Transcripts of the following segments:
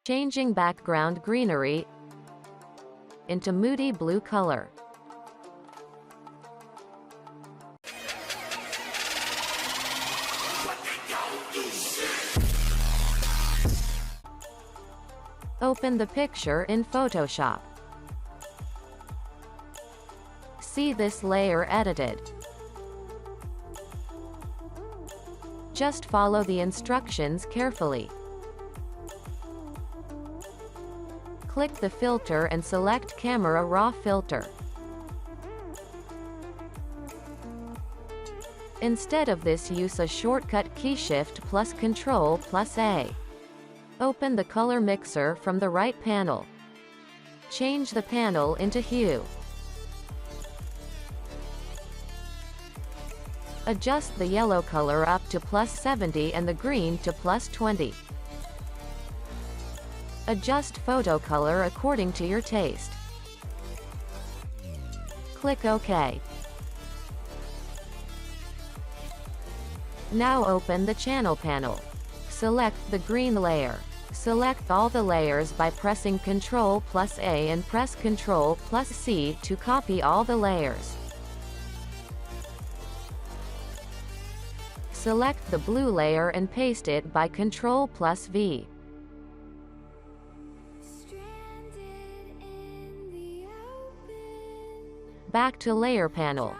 Changing background greenery into moody blue color. Open the picture in Photoshop. See this layer edited. Just follow the instructions carefully. Click the filter and select Camera Raw Filter. Instead of this, use a shortcut key Shift plus Control plus A. Open the color mixer from the right panel. Change the panel into hue. Adjust the yellow color up to +70 and the green to +20. Adjust photo color according to your taste. Click OK. Now open the channel panel. Select the green layer. Select all the layers by pressing Ctrl plus A and press Ctrl plus C to copy all the layers. Select the blue layer and paste it by Ctrl plus V. Back to layer panel.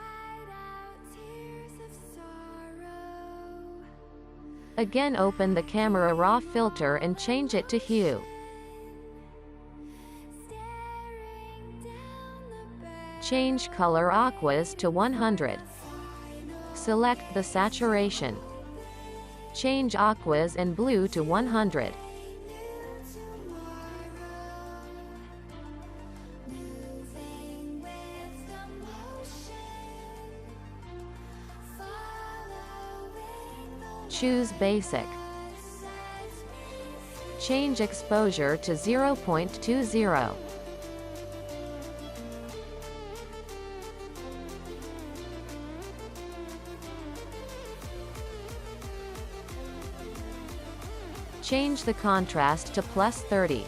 Again, open the Camera Raw filter and change it to hue. Change color aquas to 100. Select the saturation. Change aquas and blue to 100. Choose Basic. Change exposure to 0.20. Change the contrast to +30.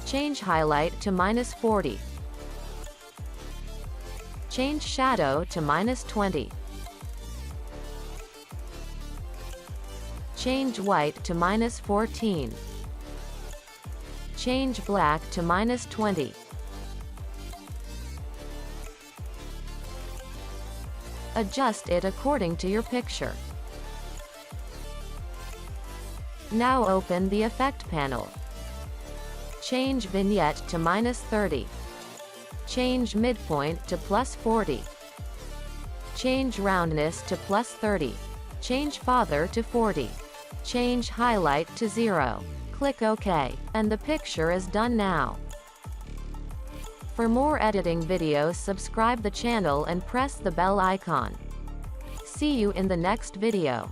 Change highlight to -40. Change shadow to -20. Change white to -14. Change black to -20. Adjust it according to your picture. Now open the Effect panel. Change Vignette to -30. Change Midpoint to +40. Change Roundness to +30. Change Father to 40. Change Highlight to 0. Click OK, and the picture is done now. For more editing videos, subscribe the channel and press the bell icon. See you in the next video.